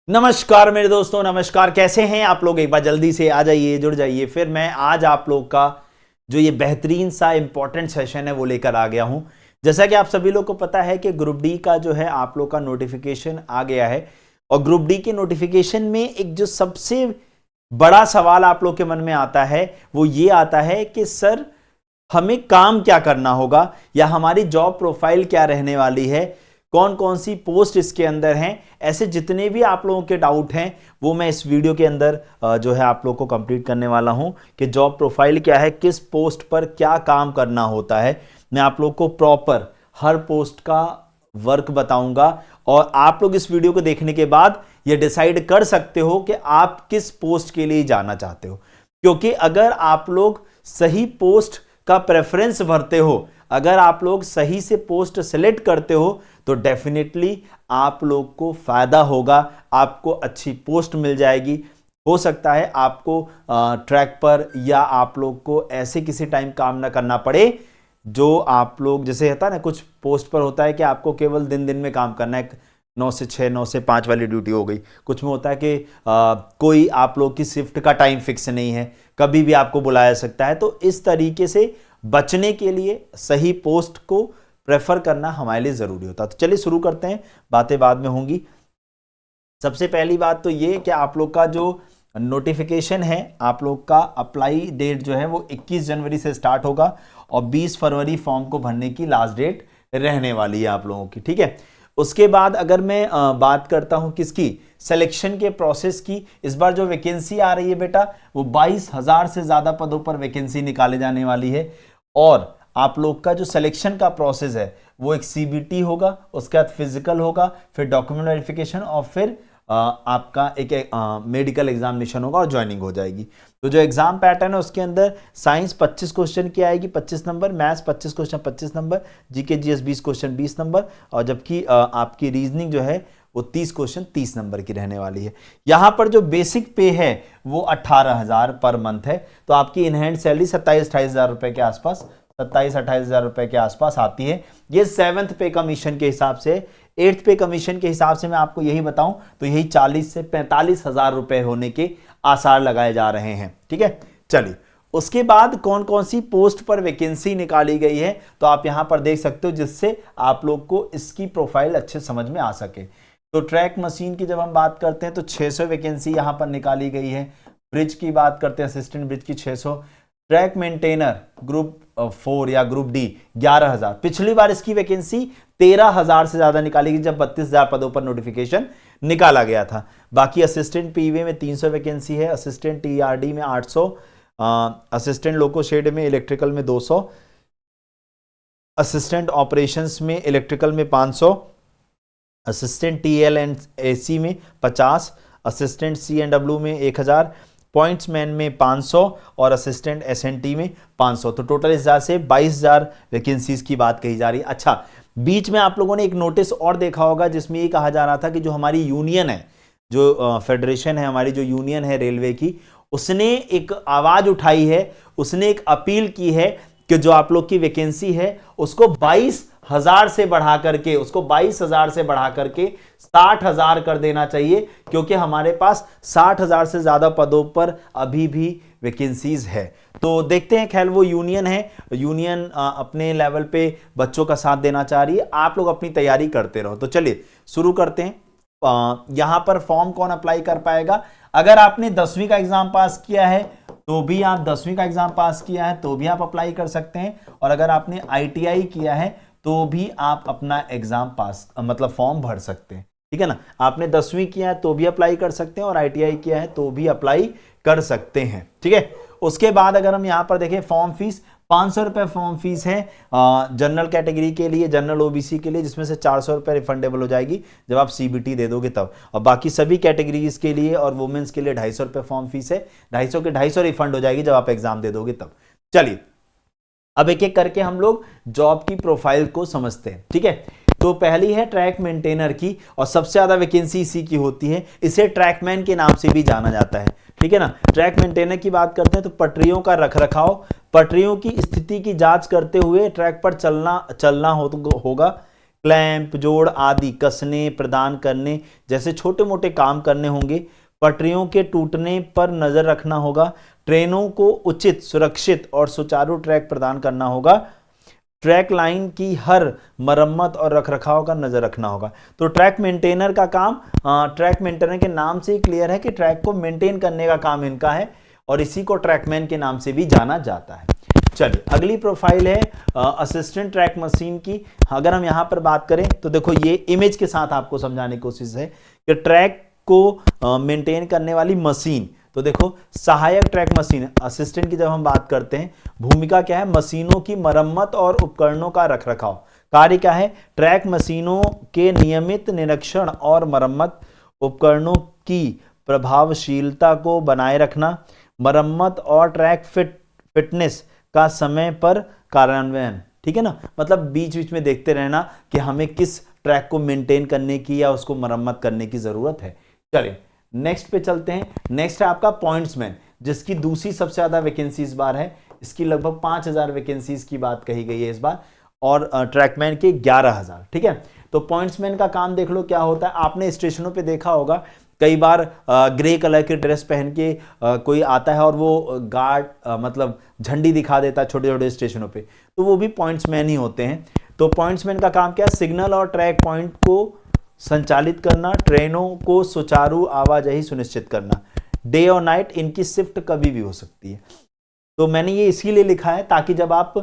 नमस्कार मेरे दोस्तों, नमस्कार। कैसे हैं आप लोग? एक बार जल्दी से आ जाइए, जुड़ जाइए। फिर मैं आज आप लोग का जो ये बेहतरीन सा इंपॉर्टेंट सेशन है वो लेकर आ गया हूं। जैसा कि आप सभी लोग को पता है कि ग्रुप डी का जो है आप लोग का नोटिफिकेशन आ गया है। और ग्रुप डी के नोटिफिकेशन में एक जो सबसे बड़ा सवाल आप लोग के मन में आता है वो ये आता है कि सर हमें काम क्या करना होगा या हमारी जॉब प्रोफाइल क्या रहने वाली है, कौन कौन सी पोस्ट इसके अंदर हैं। ऐसे जितने भी आप लोगों के डाउट हैं वो मैं इस वीडियो के अंदर जो है आप लोग को कंप्लीट करने वाला हूं कि जॉब प्रोफाइल क्या है, किस पोस्ट पर क्या काम करना होता है। मैं आप लोग को प्रॉपर हर पोस्ट का वर्क बताऊंगा और आप लोग इस वीडियो को देखने के बाद ये डिसाइड कर सकते हो कि आप किस पोस्ट के लिए जाना चाहते हो। क्योंकि अगर आप लोग सही पोस्ट का प्रेफरेंस भरते हो, अगर आप लोग सही से पोस्ट सेलेक्ट करते हो तो डेफिनेटली आप लोग को फायदा होगा, आपको अच्छी पोस्ट मिल जाएगी। हो सकता है आपको ट्रैक पर या आप लोग को ऐसे किसी टाइम काम ना करना पड़े जो आप लोग, जैसे होता है ना कुछ पोस्ट पर होता है कि आपको केवल दिन दिन में काम करना है, 9 से 6 9 से 5 वाली ड्यूटी हो गई। कुछ में होता है कि कोई आप लोग की शिफ्ट का टाइम फिक्स नहीं है, कभी भी आपको बुलाया सकता है। तो इस तरीके से बचने के लिए सही पोस्ट को प्रेफर करना हमारे लिए जरूरी होता है। तो चलिए शुरू करते हैं, बातें बाद में होंगी। सबसे पहली बात तो ये कि आप लोग का जो नोटिफिकेशन है, आप लोग का अप्लाई डेट जो है वो 21 जनवरी से स्टार्ट होगा और 20 फरवरी फॉर्म को भरने की लास्ट डेट रहने वाली है आप लोगों की, ठीक है। उसके बाद अगर मैं बात करता हूं किसकी, सिलेक्शन के प्रोसेस की, इस बार जो वैकेंसी आ रही है बेटा वो 22,000 से ज्यादा पदों पर वैकेंसी निकाले जाने वाली है। और आप लोग का जो सिलेक्शन का प्रोसेस है वो एक सीबीटी होगा, उसके बाद फिजिकल होगा, फिर डॉक्यूमेंट वेरिफिकेशन और फिर आपका एक मेडिकल एग्जामिनेशन होगा और ज्वाइनिंग हो जाएगी। तो जो एग्जाम पैटर्न है उसके अंदर साइंस 25 क्वेश्चन की आएगी 25 number, maths 25 question 25 number, GK GS 20 question 20 number, और जबकि आपकी रीजनिंग जो है वो 30 क्वेश्चन 30 नंबर की रहने वाली है। यहां पर जो बेसिक पे है वो 18,000 पर मंथ है। तो आपकी इन हैंड सैलरी 27-28 हजार रुपए के आसपास, 27-28 हजार रुपए के आसपास आती है। ये 7th पे कमीशन के हिसाब से, 8th पे कमीशन के हिसाब से मैं आपको यही बताऊं तो यही 40 से 45 हजार रुपए होने के आसार लगाए जा रहे हैं, ठीक है। चलिए उसके बाद कौन कौन सी पोस्ट पर वैकेंसी निकाली गई है तो आप यहां पर देख सकते हो, जिससे आप लोग को इसकी प्रोफाइल अच्छे समझ में आ सके। तो ट्रैक मशीन की जब हम बात करते हैं तो 600 वैकेंसी यहां पर निकाली गई है। ब्रिज की बात करते हैं, असिस्टेंट ब्रिज की 600। ट्रैक मेंटेनर ग्रुप 4 या ग्रुप डी 11,000। पिछली बार इसकी वैकेंसी 13,000 से ज्यादा निकाली गई जब 32,000 पदों पर नोटिफिकेशन निकाला गया था। बाकी असिस्टेंट पीवे में 300 वैकेंसी है, असिस्टेंट टीआरडी में 800, असिस्टेंट लोको शेड में इलेक्ट्रिकल में 200, असिस्टेंट ऑपरेशंस में इलेक्ट्रिकल में 500, असिस्टेंट टीएल एंड एसी में 50, असिस्टेंट सी एंड डब्ल्यू में 1000, पॉइंट्समैन में 500 और असिस्टेंट एसएनटी में 500। तो टोटल इस हिसाब से 22,000 वैकेंसीज की बात कही जा रही है। अच्छा, बीच में आप लोगों ने एक नोटिस और देखा होगा जिसमें ये कहा जा रहा था कि जो हमारी यूनियन है, जो फेडरेशन है हमारी, जो यूनियन है रेलवे की, उसने एक आवाज उठाई है, उसने एक अपील की है कि जो आप लोग की वैकेंसी है उसको 22,000 से बढ़ा करके, उसको 22,000 से बढ़ा करके 60,000 कर देना चाहिए, क्योंकि हमारे पास 60,000 से ज्यादा पदों पर अभी भी वैकेंसीज है। तो देखते हैं, खैर वो यूनियन है, यूनियन अपने लेवल पे बच्चों का साथ देना चाह रही है। आप लोग अपनी तैयारी करते रहो। तो चलिए शुरू करते हैं। यहां पर फॉर्म कौन अप्लाई कर पाएगा? अगर आपने 10वीं का एग्जाम पास किया है तो भी आप 10वीं का एग्जाम पास किया है तो भी आप अप्लाई कर सकते हैं, और अगर आपने आईटीआई किया है तो भी आप अपना एग्जाम पास मतलब फॉर्म भर सकते हैं, ठीक है ना। आपने 10वीं किया है तो भी अप्लाई कर सकते हैं और आईटीआई किया है तो भी अप्लाई कर सकते हैं, ठीक है। उसके बाद अगर हम यहां पर देखें, फॉर्म फीस 500 रुपए फॉर्म फीस है जनरल कैटेगरी के लिए, जनरल ओबीसी के लिए, जिसमें से 400 रुपए रिफंडेबल हो जाएगी जब आप सीबीटी दे दोगे तब। और बाकी सभी कैटेगरीज के लिए और वुमेन्स के लिए 250 रुपए फॉर्म फीस है, 250 के 250 रिफंड हो जाएगी जब आप एग्जाम दे दोगे तब। चलिए अब एक एक करके हम लोग जॉब की प्रोफाइल को समझते हैं, ठीक है। तो पहली है ट्रैक मेंटेनर की, और सबसे ज्यादा वैकेंसी इसी की होती है। इसे ट्रैकमैन के नाम से भी जाना जाता है, ठीक है ना। ट्रैक मेंटेनर की बात करते हैं तो पटरियों का रखरखाव, पटरियों की स्थिति की जांच करते हुए ट्रैक पर चलना होगा, क्लैंप, जोड़ आदि कसने प्रदान करने जैसे छोटे मोटे काम करने होंगे। पटरियों के टूटने पर नजर रखना होगा। ट्रेनों को उचित, सुरक्षित और सुचारू ट्रैक प्रदान करना होगा। ट्रैक लाइन की हर मरम्मत और रखरखाव का नजर रखना होगा। तो ट्रैक मेंटेनर का काम, ट्रैक मेंटेनर के नाम से ही क्लियर है कि ट्रैक को मेंटेन करने का काम इनका है और इसी को ट्रैकमैन के नाम से भी जाना जाता है। चलिए अगली प्रोफाइल है असिस्टेंट ट्रैक मशीन की। अगर हम यहां पर बात करें तो देखो ये इमेज के साथ आपको समझाने की कोशिश है कि ट्रैक को मेंटेन करने वाली मशीन। तो देखो सहायक ट्रैक मशीन, असिस्टेंट की जब हम बात करते हैं भूमिका क्या है, मशीनों की मरम्मत और उपकरणों का रखरखाव। कार्य क्या है, ट्रैक मशीनों के नियमित निरीक्षण और मरम्मत, उपकरणों की प्रभावशीलता को बनाए रखना, मरम्मत और ट्रैक फिटनेस का समय पर कार्यान्वयन। ठीक है ना, मतलब बीच बीच में देखते रहना कि हमें किस ट्रैक को मेंटेन करने की या उसको मरम्मत करने की जरूरत है। चलिए नेक्स्ट पे चलते हैं। नेक्स्ट है आपका पॉइंट्समैन, जिसकी दूसरी सबसे ज्यादा वैकेंसी इस बार है। इसकी लगभग 5000 वैकेंसीज की बात कही गई है इस बार और ट्रैकमैन के 11000। ठीक है, तो पॉइंट्समैन का काम देख लो क्या होता है। आपने स्टेशनों पे देखा होगा कई बार ग्रे कलर की ड्रेस पहन के कोई आता है और वो गार्ड मतलब झंडी दिखा देता है छोटे छोटे स्टेशनों पे, तो वो भी पॉइंट्समैन ही होते हैं। तो पॉइंट्समैन का काम क्या है, सिग्नल और ट्रैक पॉइंट को संचालित करना, ट्रेनों को सुचारू आवाजाही सुनिश्चित करना। डे और नाइट इनकी शिफ्ट कभी भी हो सकती है। तो मैंने ये इसीलिए लिखा है ताकि जब आप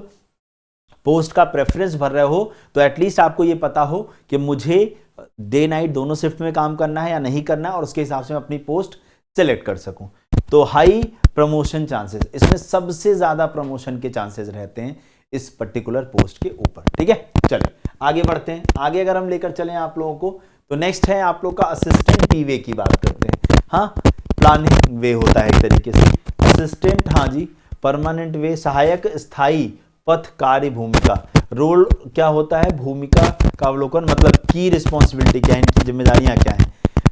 पोस्ट का प्रेफरेंस भर रहे हो तो एटलीस्ट आपको ये पता हो कि मुझे डे नाइट दोनों शिफ्ट में काम करना है या नहीं करना है और उसके हिसाब से मैं अपनी पोस्ट सेलेक्ट कर सकूं। तो हाई प्रमोशन चांसेस, इसमें सबसे ज्यादा प्रमोशन के चांसेस रहते हैं इस पर्टिकुलर पोस्ट के ऊपर। ठीक है, चलिए आगे बढ़ते हैं। आगे अगर हम लेकर चलें आप लोगों को तो नेक्स्ट है आप लोग का असिस्टेंट पीवे की बात करते हैं। हाँ, प्लानिंग वे होता है एक तरीके से असिस्टेंट। हाँ जी, परमानेंट वे, सहायक स्थायी पथ कार्य भूमिका। रोल क्या होता है, भूमिका का अवलोकन, मतलब की रिस्पॉन्सिबिलिटी क्या है, इनकी जिम्मेदारियां क्या है।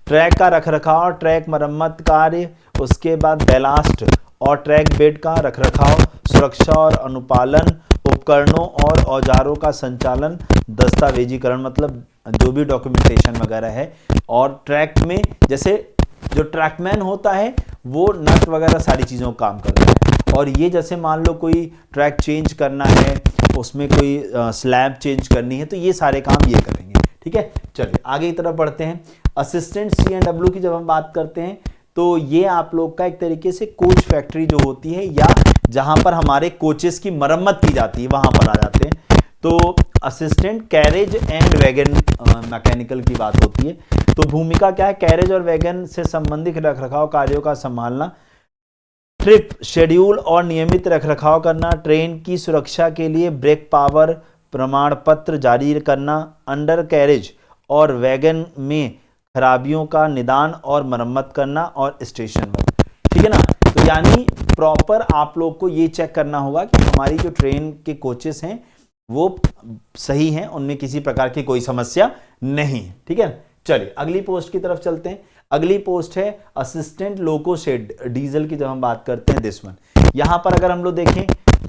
ट्रैक का रखरखाव, ट्रैक मरम्मत कार्य, उसके बाद बैलास्ट और ट्रैक बेड का रखरखाव, सुरक्षा और अनुपालन, उपकरणों और औजारों का संचालन, दस्तावेजीकरण मतलब जो भी डॉक्यूमेंटेशन वगैरह है। और ट्रैक में जैसे जो ट्रैकमैन होता है वो नट वगैरह सारी चीज़ों का काम करता है और ये जैसे मान लो कोई ट्रैक चेंज करना है, उसमें कोई स्लैब चेंज करनी है, तो ये सारे काम ये करेंगे। ठीक है, चलिए आगे की तरफ बढ़ते हैं। असिस्टेंट C&W की जब हम बात करते हैं तो ये आप लोग का एक तरीके से कोच फैक्ट्री जो होती है या जहां पर हमारे कोचेस की मरम्मत की जाती है वहां पर आ जाते हैं। तो assistant carriage and wagon mechanical की बात होती है। तो भूमिका क्या है, कैरेज और वैगन से संबंधित रखरखाव कार्यों का संभालना, ट्रिप शेड्यूल और नियमित रखरखाव करना, ट्रेन की सुरक्षा के लिए ब्रेक पावर प्रमाण पत्र जारी करना, अंडर कैरेज और वैगन में खराबियों का निदान और मरम्मत करना और स्टेशन वर्क। ठीक है ना, तो यानी प्रॉपर आप लोग को ये चेक करना होगा कि हमारी जो ट्रेन के कोचेस हैं वो सही हैं, उनमें किसी प्रकार की कोई समस्या नहीं है। ठीक है, चलिए अगली पोस्ट की तरफ चलते हैं। अगली पोस्ट है असिस्टेंट लोको शेड डीजल की। जब हम बात करते हैं दिस वन, यहां पर अगर हम लोग देखें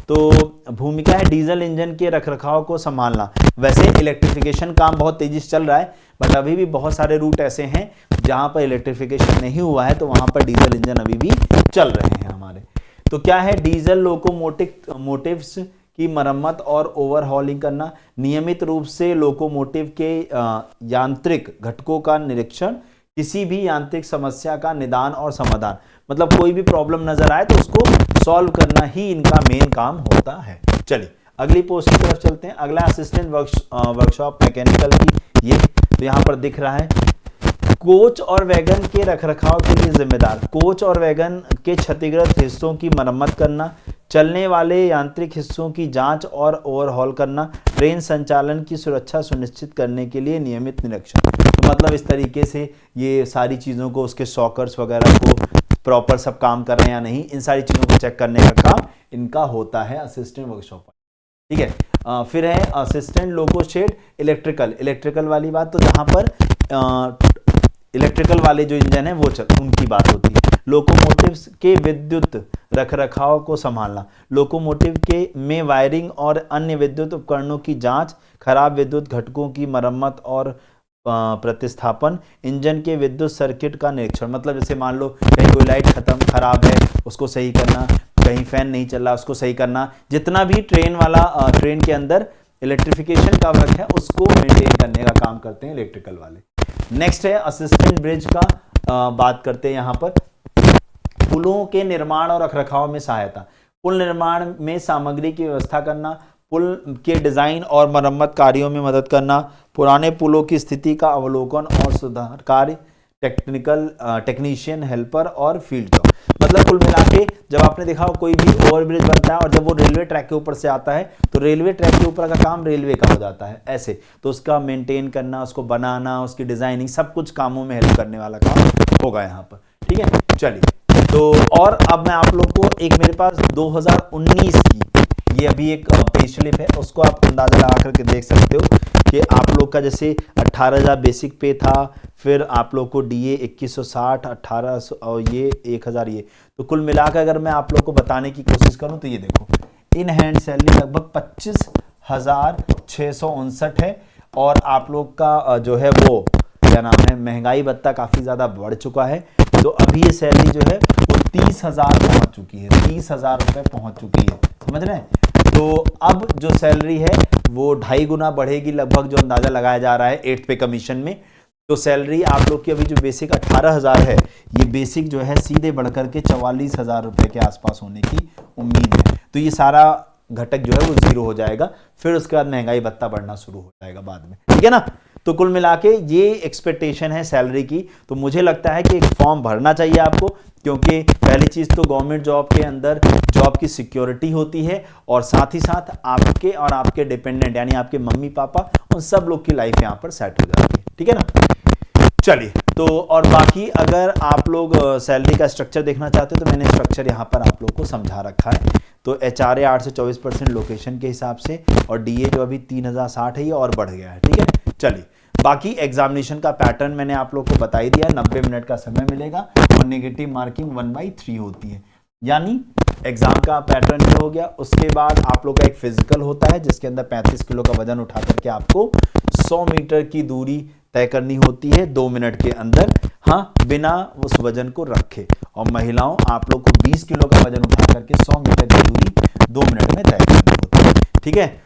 तो भूमिका है डीजल इंजन के रखरखाव को संभालना। वैसे इलेक्ट्रिफिकेशन काम बहुत तेजी से चल रहा है बट अभी भी बहुत सारे रूट ऐसे हैं जहां पर इलेक्ट्रिफिकेशन नहीं हुआ है, तो वहां पर डीजल इंजन अभी भी चल रहे हैं हमारे। तो क्या है, डीजल लोकोमोटिव्स की मरम्मत और ओवरहॉलिंग करना, नियमित रूप से लोकोमोटिव के यांत्रिक घटकों का निरीक्षण, किसी भी यांत्रिक समस्या का निदान और समाधान, मतलब कोई भी प्रॉब्लम नजर आए तो उसको सॉल्व करना ही इनका मेन काम होता है। चलिए अगली पोस्ट की तरफ चलते हैं। अगला असिस्टेंट वर्कशॉप मैकेनिकल की, ये तो यहाँ पर दिख रहा है कोच और वैगन के रखरखाव के लिए जिम्मेदार, कोच और वैगन के क्षतिग्रस्त हिस्सों की मरम्मत करना, चलने वाले यांत्रिक हिस्सों की जांच और ओवरहॉल करना, ट्रेन संचालन की सुरक्षा सुनिश्चित करने के लिए नियमित निरीक्षण। तो मतलब इस तरीके से ये सारी चीज़ों को, उसके सॉकर्स वगैरह को प्रॉपर सब काम कर रहे हैं या नहीं, इन सारी चीज़ों को चेक करने का काम इनका होता है असिस्टेंट वर्कशॉप। ठीक है, फिर है असिस्टेंट लोको शेड इलेक्ट्रिकल वाली बात, तो जहाँ पर इलेक्ट्रिकल वाले जो इंजन है वो उनकी बात होती है। लोकोमोटिव के विद्युत रखरखाव को संभालना, लोकोमोटिव के में वायरिंग और अन्य विद्युत उपकरणों की जांच, खराब विद्युत घटकों की मरम्मत और प्रतिस्थापन, इंजन के विद्युत सर्किट का निरीक्षण, मतलब जैसे मान लो कहीं कोई लाइट खराब है उसको सही करना, कहीं फैन नहीं चल रहा उसको सही करना, जितना भी ट्रेन के अंदर इलेक्ट्रिफिकेशन का वर्क है उसको मेंटेन करने का काम करते हैं इलेक्ट्रिकल वाले। नेक्स्ट है असिस्टेंट ब्रिज का, बात करते हैं यहाँ पर पुलों के निर्माण और रखरखाव में सहायता, पुल निर्माण में सामग्री की व्यवस्था करना, पुल के डिजाइन और मरम्मत कार्यों में मदद करना, पुराने पुलों की स्थिति का अवलोकन और सुधार कार्य, टेक्नीशियन हेल्पर और फील्ड जॉब। मतलब कुल मिला के जब आपने देखा कोई भी ओवरब्रिज बनता है और जब वो रेलवे ट्रैक के ऊपर से आता है तो रेलवे ट्रैक के ऊपर का काम रेलवे का हो जाता है ऐसे, तो उसका मेंटेन करना, उसको बनाना, उसकी डिजाइनिंग, सब कुछ कामों में हेल्प करने वाला काम होगा यहाँ पर। ठीक है, चलिए तो और अब मैं आप लोग को एक मेरे पास 2019 की ये अभी एक पेज स्लिप है, उसको आप अंदाजा लगा करके देख सकते हो कि आप लोग का जैसे 18,000 बेसिक पे था, फिर आप लोग को डीए 2160, 1800 और ये 1000 ये, तो कुल मिलाकर अगर मैं आप लोग को बताने की कोशिश करूं तो ये देखो इन हैंड सैलरी लगभग 25,659 है और आप लोग का जो है वो क्या नाम है महंगाई भत्ता काफी ज्यादा बढ़ चुका है, तो अभी ये सैलरी जो है वो 30,000 पहुंच चुकी है, 30,000 रुपए पहुंच चुकी है, समझ रहे हैं। तो अब जो सैलरी है वो 2.5 गुना बढ़ेगी लगभग, जो अंदाजा लगाया जा रहा है 8th पे कमीशन में। तो सैलरी आप लोग की अभी जो बेसिक 18,000 है, ये बेसिक जो है सीधे बढ़कर के 44,000 रुपए के आसपास होने की उम्मीद है। तो ये सारा घटक जो है वो जीरो हो जाएगा, फिर उसके बाद महंगाई भत्ता बढ़ना शुरू हो जाएगा बाद में, ठीक है ना। तो कुल मिला के ये एक्सपेक्टेशन है सैलरी की। तो मुझे लगता है कि एक फॉर्म भरना चाहिए आपको, क्योंकि पहली चीज तो गवर्नमेंट जॉब के अंदर जॉब की सिक्योरिटी होती है और साथ ही साथ आपके और आपके डिपेंडेंट यानी आपके मम्मी पापा उन सब लोग की लाइफ यहाँ पर सेट हो जाती है, ठीक है ना। चलिए तो और बाकी अगर आप लोग सैलरी का स्ट्रक्चर देखना चाहते हो तो मैंने स्ट्रक्चर यहाँ पर आप लोग को समझा रखा है। तो HRA 8 से 24% लोकेशन के हिसाब से और DA जो अभी 3060 है ये और बढ़ गया है, ठीक है। चलिए बाकी एग्जामिनेशन का पैटर्न मैंने आप लोग को बता ही दिया, 90 मिनट का समय मिलेगा और नेगेटिव मार्किंग 1/3 होती है, यानी एग्जाम का पैटर्न जो हो गया। उसके बाद आप लोग का एक फिजिकल होता है जिसके अंदर 35 किलो का वजन उठा करके आपको 100 मीटर की दूरी तय करनी होती है 2 मिनट के अंदर, हाँ बिना उस वजन को रखे। और महिलाओं आप लोग को 20 किलो का वजन उठा करके 100 मीटर की दूरी 2 मिनट में तय करनी होती है, ठीक है।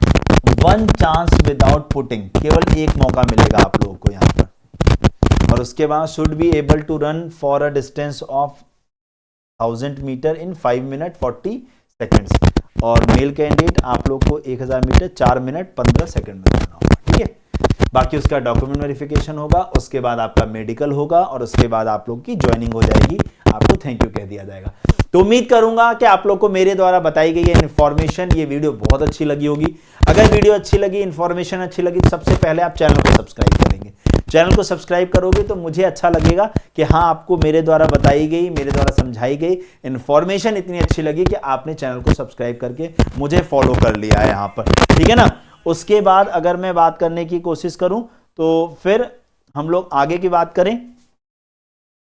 1 चांस विदाउट पुटिंग, केवल एक मौका मिलेगा आप लोगों को यहाँ पर। और उसके बाद should be able to run for a distance of 1000 metre in 5 minute 40 seconds. और मेल कैंडिडेट आप लोग को 1000 मीटर 4 मिनट 15 सेकेंड में करना होगा, ठीक है। बाकी उसका डॉक्यूमेंट वेरिफिकेशन होगा, उसके बाद आपका मेडिकल होगा और उसके बाद आप लोग की ज्वाइनिंग हो जाएगी, आपको थैंक यू कह दिया जाएगा। तो उम्मीद करूंगा कि आप लोग को मेरे द्वारा बताई गई ये इन्फॉर्मेशन, ये वीडियो बहुत अच्छी लगी होगी। अगर वीडियो अच्छी लगी, इन्फॉर्मेशन अच्छी लगी तो सबसे पहले आप चैनल को सब्सक्राइब करेंगे। चैनल को सब्सक्राइब करोगे तो मुझे अच्छा लगेगा कि हाँ आपको मेरे द्वारा बताई गई, मेरे द्वारा समझाई गई इन्फॉर्मेशन इतनी अच्छी लगी कि आपने चैनल को सब्सक्राइब करके मुझे फॉलो कर लिया है यहाँ पर, ठीक है ना। उसके बाद अगर मैं बात करने की कोशिश करूं तो फिर हम लोग आगे की बात करें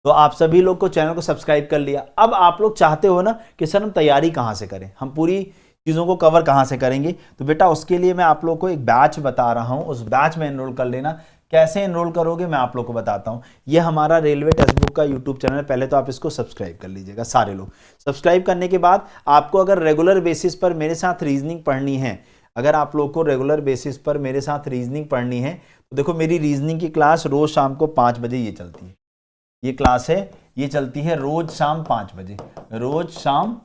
तो आप सभी लोग को चैनल को सब्सक्राइब कर लिया। अब आप लोग चाहते हो ना कि सर हम तैयारी कहां से करें, हम पूरी चीज़ों को कवर कहां से करेंगे, तो बेटा उसके लिए मैं आप लोग को एक बैच बता रहा हूं, उस बैच में एनरोल कर लेना। कैसे एनरोल करोगे मैं आप लोग को बताता हूं। ये हमारा रेलवे टेक्स्ट बुक का यूट्यूब चैनल है, पहले तो आप इसको सब्सक्राइब कर लीजिएगा सारे लोग। सब्सक्राइब करने के बाद आपको अगर रेगुलर बेसिस पर मेरे साथ रीजनिंग पढ़नी है, अगर आप लोग को रेगुलर बेसिस पर मेरे साथ रीजनिंग पढ़नी है तो देखो मेरी रीजनिंग की क्लास रोज शाम को 5 बजे ये चलती है, ये क्लास है ये चलती है रोज शाम 5 बजे, रोज शाम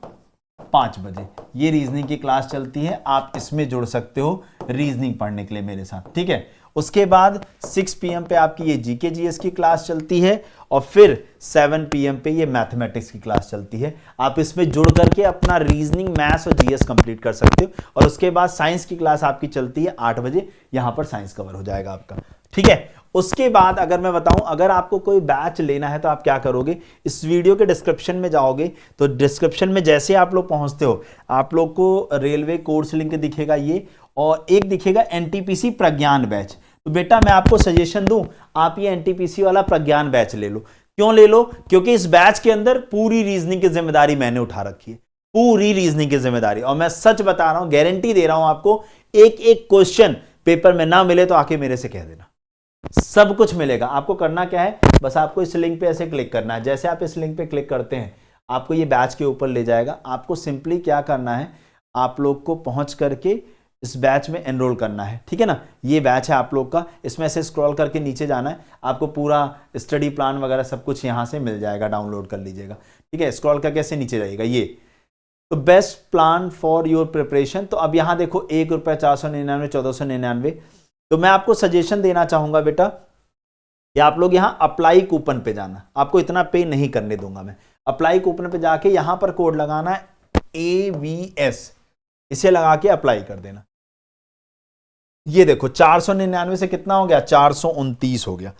5 बजे ये रीजनिंग की क्लास चलती है। आप इसमें जुड़ सकते हो रीजनिंग पढ़ने के लिए मेरे साथ, ठीक है। उसके बाद 6 PM पे आपकी ये जीके जीएस की क्लास चलती है और फिर 7 PM पे ये मैथमेटिक्स की क्लास चलती है। आप इसमें जुड़ करके अपना रीजनिंग, मैथ्स और जीएस कंप्लीट कर सकते हो। और उसके बाद साइंस की क्लास आपकी चलती है 8 बजे, यहां पर साइंस कवर हो जाएगा आपका, ठीक है। उसके बाद अगर मैं बताऊं, अगर आपको कोई बैच लेना है तो आप क्या करोगे, इस वीडियो के डिस्क्रिप्शन में जाओगे तो डिस्क्रिप्शन में जैसे आप लोग पहुंचते हो आप लोग को रेलवे कोर्स लिंक दिखेगा ये, और एक दिखेगा NTPC प्रज्ञान बैच। तो बेटा मैं आपको सजेशन दूं, आप ये एनटीपीसी वाला प्रज्ञान बैच ले लो। क्यों ले लो? क्योंकि इस बैच के अंदर पूरी रीजनिंग की जिम्मेदारी मैंने उठा रखी है, पूरी रीजनिंग की जिम्मेदारी। और मैं सच बता रहा हूं, गारंटी दे रहा हूं आपको, एक एक क्वेश्चन पेपर में ना मिले तो आके मेरे से कह देना, सब कुछ मिलेगा। आपको करना क्या है, बस आपको इस लिंक पे ऐसे क्लिक करना है। जैसे आप इस लिंक पे क्लिक करते हैं आपको ये बैच के ऊपर ले जाएगा। आपको सिंपली क्या करना है, आप लोग को पहुंच करके इस बैच में एनरोल करना है, ठीक है ना। ये बैच है आप लोग का, इसमें से स्क्रॉल करके नीचे जाना है, आपको पूरा स्टडी प्लान वगैरह सब कुछ यहाँ से मिल जाएगा, डाउनलोड कर लीजिएगा, ठीक है। स्क्रॉल करके ऐसे नीचे जाइएगा, ये तो best plan for your preparation. तो अब यहाँ देखो ₹1 499 तो मैं आपको सजेशन देना चाहूंगा बेटा कि आप लोग यहाँ अप्लाई कूपन पे जाना, आपको इतना पे नहीं करने दूंगा मैं। अप्लाई कूपन पे जाके यहां पर कोड लगाना है AVS, इसे लगा के अप्लाई कर देना। ये देखो 499 से कितना हो गया, 429 हो गया,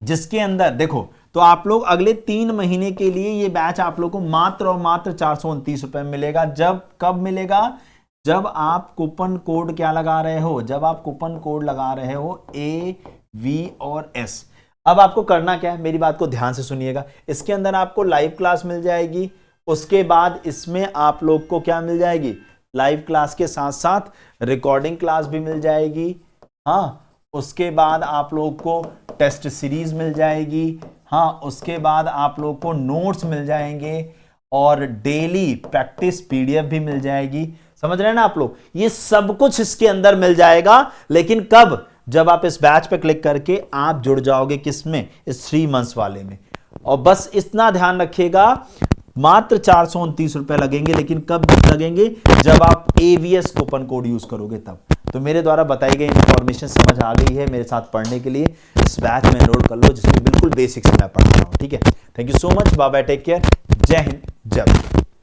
जिसके अंदर देखो तो आप लोग अगले 3 महीने के लिए ये बैच आप लोग को मात्र और मात्र 429 रुपए में मिलेगा। जब कब मिलेगा, जब आप कूपन कोड क्या लगा रहे हो, जब आप कूपन कोड लगा रहे हो AV और S। अब आपको करना क्या है, मेरी बात को ध्यान से सुनिएगा। इसके अंदर आपको लाइव क्लास मिल जाएगी, उसके बाद इसमें आप लोग को क्या मिल जाएगी, लाइव क्लास के साथ साथ रिकॉर्डिंग क्लास भी मिल जाएगी। हाँ, उसके बाद आप लोग को टेस्ट सीरीज मिल जाएगी। हाँ, उसके बाद आप लोग को नोट्स मिल जाएंगे और डेली प्रैक्टिस PDF भी मिल जाएगी। समझ रहे हैं ना आप लोग, ये सब कुछ इसके अंदर मिल जाएगा। लेकिन कब, जब आप इस बैच पे क्लिक करके आप जुड़ जाओगे, किसमें, इस 3 मंथ्स वाले में। और बस इतना ध्यान रखिएगा, मात्र 429 रुपए लगेंगे, लेकिन कब लगेंगे, जब आप AVS कूपन कोड यूज करोगे तब। तो मेरे द्वारा बताई गई इंफॉर्मेशन समझ आ गई है मेरे साथ पढ़ने के लिए, इस बैच में एनरोल कर लो जिसमें बिल्कुल बेसिक से मैं पढ़ा रहा हूं, ठीक है। Thank you so much, bye bye, take care, Jai Hind, जय भारत।